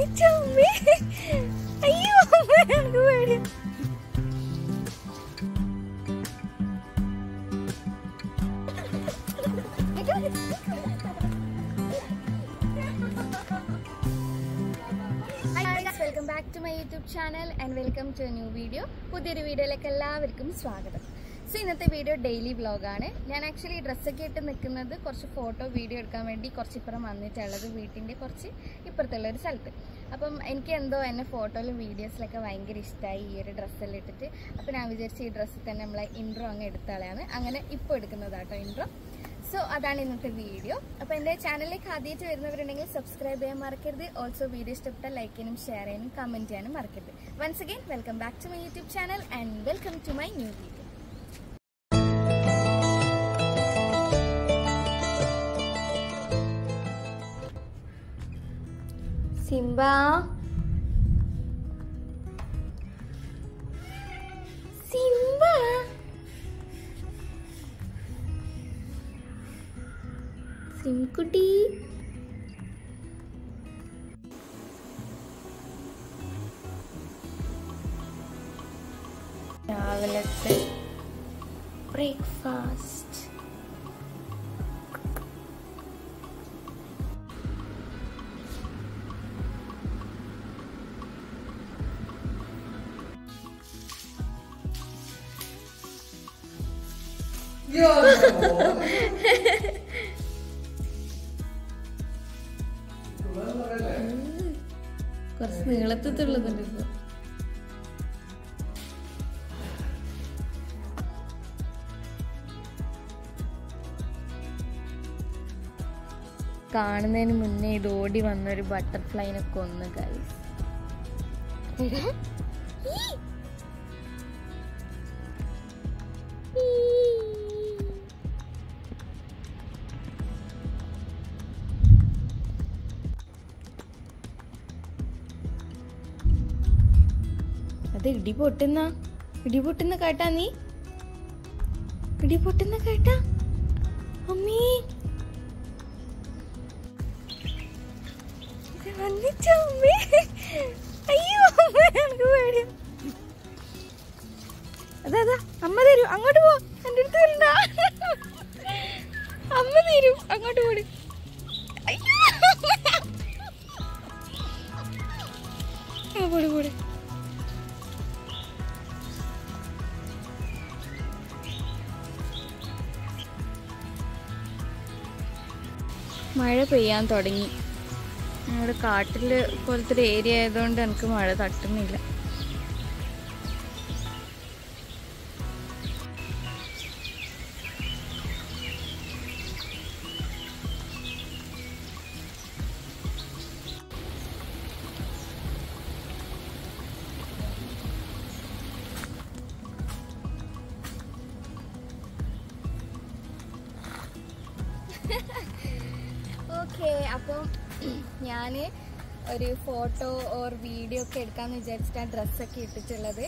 അയ്യോ പേടി. Welcome back to my YouTube channel and welcome to a new video. പുതിയൊരു വീഡിയോയിലേക്ക് എല്ലാവർക്കും സ്വാഗതം. സോ ഇന്നത്തെ വീഡിയോ ഡെയിലി വ്ളോഗാണ്. ഞാൻ ആക്ച്വലി ഡ്രസ്സൊക്കെ ഇട്ട് നിൽക്കുന്നത് കുറച്ച് ഫോട്ടോ വീഡിയോ എടുക്കാൻ വേണ്ടി കുറച്ചിപ്പുറം വന്നിട്ടുള്ളത് വീട്ടിൻ്റെ കുറച്ച് ഇപ്പുറത്തുള്ളൊരു സ്ഥലത്ത്. അപ്പം എനിക്ക് എന്തോ എന്നെ ഫോട്ടോയിലും വീഡിയോസിലൊക്കെ ഭയങ്കര ഇഷ്ടമായി ഈ ഒരു ഡ്രസ്സെല്ലാം ഇട്ടിട്ട്. അപ്പോൾ ഞാൻ വിചാരിച്ച് ഈ ഡ്രസ്സിൽ തന്നെ നമ്മളെ ഇൻട്രോ അങ്ങ് എടുത്താളെയാണ്. അങ്ങനെ ഇപ്പോൾ എടുക്കുന്നതാട്ടോ ഇൻട്രോ. സോ അതാണ് ഇന്നത്തെ വീഡിയോ. അപ്പോൾ എൻ്റെ ചാനലിലേക്ക് ആദ്യമായിട്ട് വരുന്നവരുണ്ടെങ്കിൽ സബ്സ്ക്രൈബ് ചെയ്യാൻ മറക്കരുത്. ഓൾസോ വീഡിയോ ഇഷ്ടപ്പെട്ടാൽ ലൈക്ക് ചെയ്യാനും ഷെയർ ചെയ്യാനും കമൻറ്റ് ചെയ്യാനും മറക്കരുത്. Once again welcome back to my YouTube channel and welcome to my new video. Simba Simba സിംകുട്ടി രാവിലത്തെ ബ്രേക്ക്ഫാസ്റ്റ്. കുറച്ച് നീളത്തുള്ളതുണ്ട് ഇപ്പൊ. കാണുന്നതിന് മുന്നേ ഇത് ഓടി വന്നൊരു ബട്ടർഫ്ലൈനെ കൊന്നു ഗൈസ്. അത് ഇടി പൊട്ടുന്ന കേട്ടാ നീ? ഇടി പൊട്ടുന്ന കേട്ടാ അമ്മീ? വന്നിട്ടമ്മേ. അയ്യോ എനിക്ക് പേടി. അതാ അമ്മ തരൂ, അങ്ങോട്ട് പോ. എൻ്റെ അടുത്ത് വരണ്ട, അമ്മ തരൂ, അങ്ങോട്ട് പോടി. അയ്യോ പോടി പോടി. മഴ പെയ്യാൻ തുടങ്ങി. ഞങ്ങളുടെ കാട്ടിൽ പോലത്തെ ഒരു ഏരിയ ആയതുകൊണ്ട് എനിക്ക് മഴ തട്ടുന്നില്ല. ഓക്കെ, അപ്പം ഞാൻ ഒരു ഫോട്ടോ ഓർ വീഡിയോ ഒക്കെ എടുക്കാമെന്ന് വിചാരിച്ചിട്ടാണ് ഡ്രസ്സൊക്കെ ഇട്ടിട്ടുള്ളത്.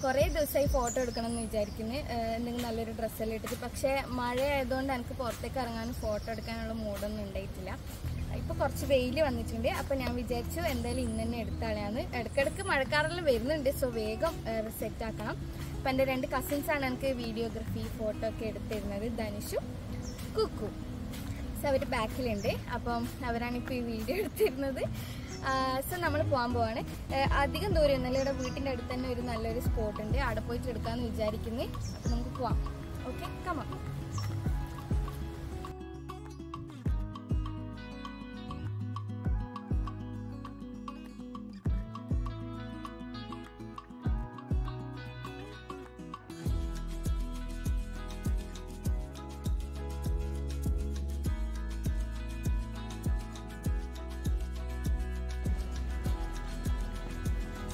കുറേ ദിവസമായി ഫോട്ടോ എടുക്കണം എന്ന് വിചാരിക്കുന്നു, എന്തെങ്കിലും നല്ലൊരു ഡ്രസ്സെല്ലാം ഇട്ടിട്ട്. പക്ഷേ മഴ ആയതുകൊണ്ട് എനിക്ക് പുറത്തേക്ക് ഇറങ്ങാനും ഫോട്ടോ എടുക്കാനുള്ള മൂഡൊന്നും ഉണ്ടായിട്ടില്ല. ഇപ്പോൾ കുറച്ച് വെയിൽ വന്നിട്ടുണ്ട്. അപ്പോൾ ഞാൻ വിചാരിച്ചു എന്തായാലും ഇന്ന് തന്നെ എടുത്താളെയാണ്. ഇടയ്ക്കിടയ്ക്ക് മഴക്കാറെല്ലാം വരുന്നുണ്ട്, സോ വേഗം സെറ്റാക്കണം. അപ്പം എൻ്റെ 2 കസിൻസാണ് എനിക്ക് വീഡിയോഗ്രാഫി ഫോട്ടോ ഒക്കെ എടുത്തിരുന്നത്, ധനുഷും കുക്കു. സോ അവർ ബാക്കിലുണ്ട്. അപ്പം അവരാണ് ഇപ്പോൾ ഈ വീഡിയോ എടുത്തിരുന്നത്. സോ നമ്മൾ പോകാൻ പോവാണ്. അധികം ദൂരം ഒന്നുമില്ല, ഇവിടെ വീട്ടിൻ്റെ അടുത്ത് തന്നെ ഒരു നല്ലൊരു സ്പോട്ട് ഉണ്ട്, അവിടെ പോയിട്ട് എടുക്കാമെന്ന് വിചാരിക്കുന്നത്. അപ്പം നമുക്ക് പോവാം. ഓക്കെ, കമാ.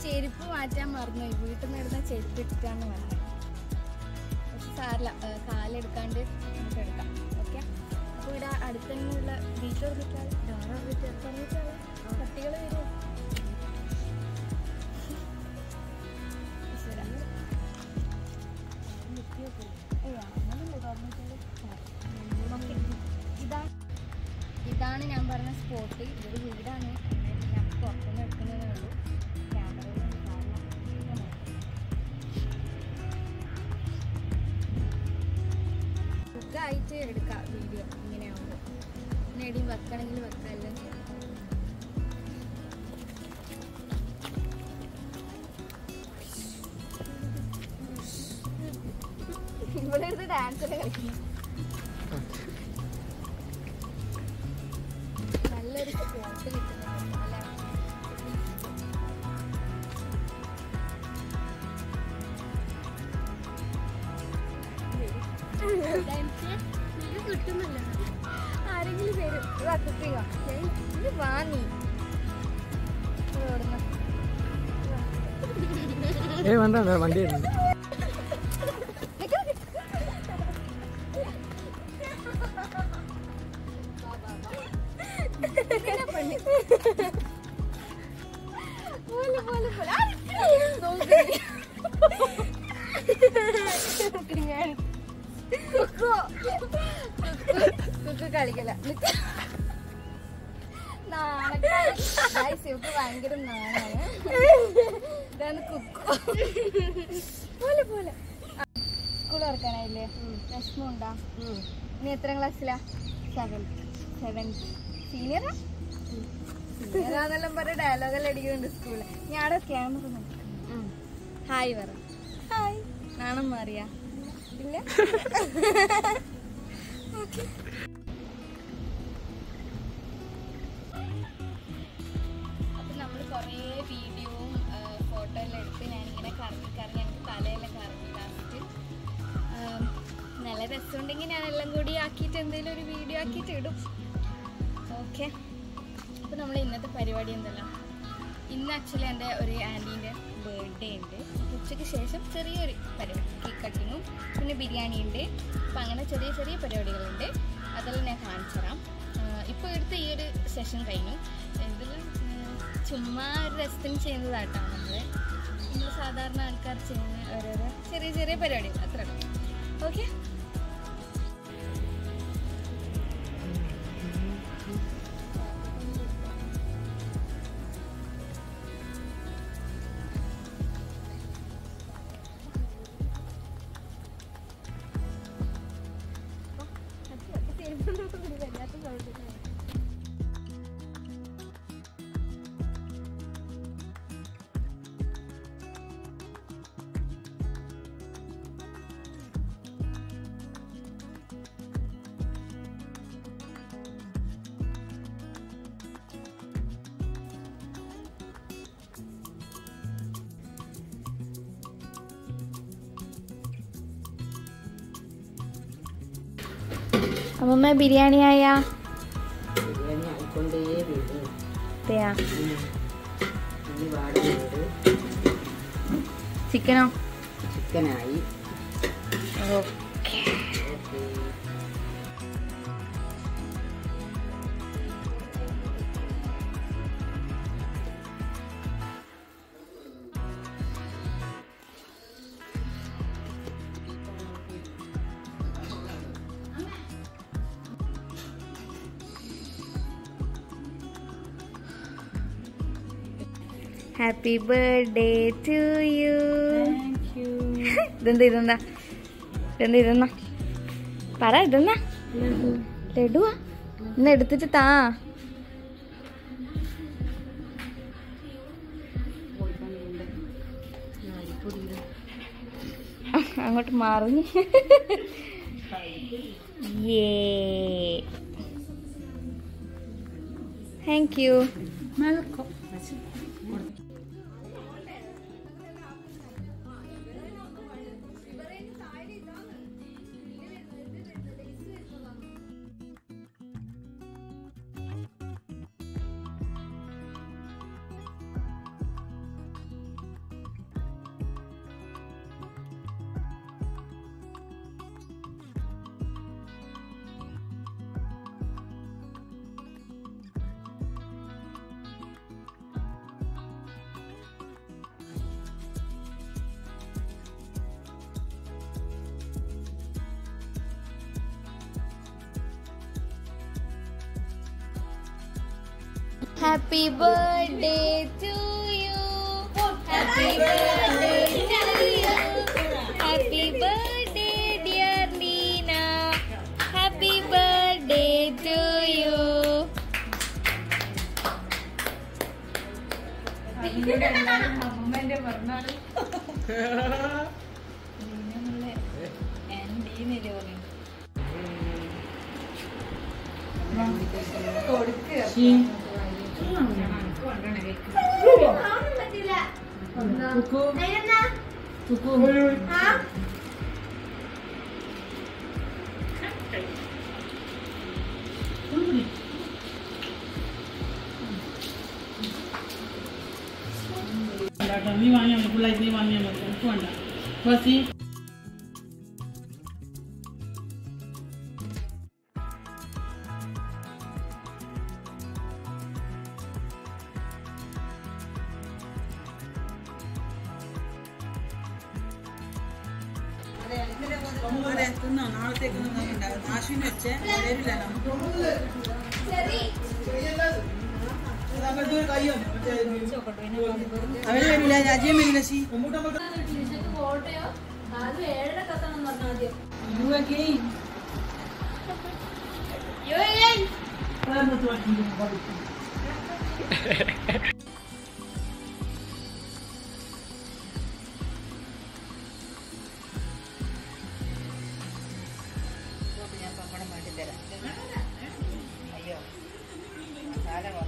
ചെരുപ്പ് മാറ്റാൻ മറന്നുപോയി. വീട്ടിൽ നിന്ന് ഇടുന്ന ചെരുപ്പ് ഇട്ടിട്ടാണ് വന്നത്. പക്ഷെ സാറില്ല, കാലെടുക്കാണ്ട് നമുക്ക് എടുക്കാം. ഓക്കെ, അപ്പോൾ ഇവിടെ അടുത്ത് തന്നെയുള്ള ബീച്ച് തുറന്നിട്ടാൽ പട്ടികൾ വരുമോ? ഇതാണ് ഞാൻ പറഞ്ഞ സ്പോട്ട്. ഇതൊരു വീടാണ്. ഞാൻ പുറത്തുനിന്ന് എടുക്കുന്നതേ ഉള്ളൂ. ക്യാമറയിൽ സുഖമായിട്ട് എടുക്കാം വീഡിയോ ഇങ്ങനെയാകുമ്പോൾ. പിന്നെ എവിടെയും വെക്കണമെങ്കിൽ വെക്കാം, എല്ലാം ചെയ്യാം. ഇവിടെ എടുത്ത് ഡാൻസ് ഒക്കെ കളിക്കുന്നു. നല്ലൊരു ഫോട്ടോ കിട്ടുന്നുണ്ട് അല്ലേ? കിട്ടുന്നില്ല. ആരെങ്കിലും വരും. വാങ്ങി വണ്ടി കളിക്കല ശിവക്ക് ഭയങ്കര നാണാണ്. ഇതാണ് കുക്കു. പോലെ പോലെ സ്കൂൾ തുറക്കാനായില്ലേ? വിഷമമുണ്ടാ? നീ എത്ര ക്ലാസ്സിലാ? 7th. സീനിയറാ? സീനിയറാന്നെല്ലാം പറഞ്ഞ ഡയലോഗെല്ലാം അടിക്കുന്നുണ്ട് സ്കൂളിൽ. ഞാടെ ക്യാമറ നോക്കാം. ഹായ് പറ. ഹായ്. നാണം മാറിയാ? ഇല്ല. ഓക്കെ. അപ്പം നമ്മൾ കുറേ വീഡിയോയും ഫോട്ടോ എല്ലാം എടുത്ത് ഞാനിങ്ങനെ കറങ്ങി എനിക്ക് തലയെല്ലാം കറങ്ങി ലാസ്റ്റ്. നല്ല രസമുണ്ടെങ്കിൽ ഞാനെല്ലാം കൂടി ആക്കിയിട്ട് എന്തെങ്കിലും ഒരു വീഡിയോ ആക്കിയിട്ട് ഇടും. ഓക്കെ. അപ്പോൾ നമ്മൾ ഇന്നത്തെ പരിപാടി എന്തല്ല, ഇന്ന് ആക്ച്വലി എൻ്റെ ഒരു ആൻറ്റീൻ്റെ ബർത്ത്ഡേ ഉണ്ട്. ഉച്ചയ്ക്ക് ശേഷം ചെറിയൊരു പരിപാടി, കേക്ക് കട്ടിങ്ങും പിന്നെ ബിരിയാണി ഉണ്ട്. അപ്പം അങ്ങനെ ചെറിയ ചെറിയ പരിപാടികളുണ്ട്. അതെല്ലാം ഞാൻ കാണിച്ചു തരാം. ഇപ്പോൾ എടുത്ത ഈ ഒരു സെഷൻ കഴിഞ്ഞു. ഇതിൽ ചുമ്മാ ഒരു രസത്തിന് ചെയ്യുന്നതായിട്ടാണ് നമ്മൾ സാധാരണ ആൾക്കാർ ചെയ്യുന്ന ഓരോരോ ചെറിയ ചെറിയ പരിപാടികൾ അത്ര. ഓക്കെ. അമ്മമ്മ ബിരിയാണി ആയാ? ചിക്കനോ? ചിക്കനായി. Okay. Happy birthday to you. ഇതെന്താ പറ. ഇതെന്നാ? ലഡുവാ? ഇന്ന് എടുത്തിട്ട് താ. അങ്ങോട്ട് മാറി. Thank you. Happy birthday to you. Happy birthday to you. Happy birthday dear Nina. Happy birthday to you. നീ വാങ്ങിയാൽ മതി പിള്ളേർ നീ വാങ്ങിയാൽ മതി എനിക്ക് വേണ്ട ബസ് തിന്നോ നാളത്തേക്കൊന്നും ഉണ്ടാവും ആശുവിന് വെച്ച് വരില്ല അവര് വരില്ല രാജ്യം വരില്ല ശി ഞാൻ പപ്പടം മാറ്റി തരാം അയ്യോ സാധനം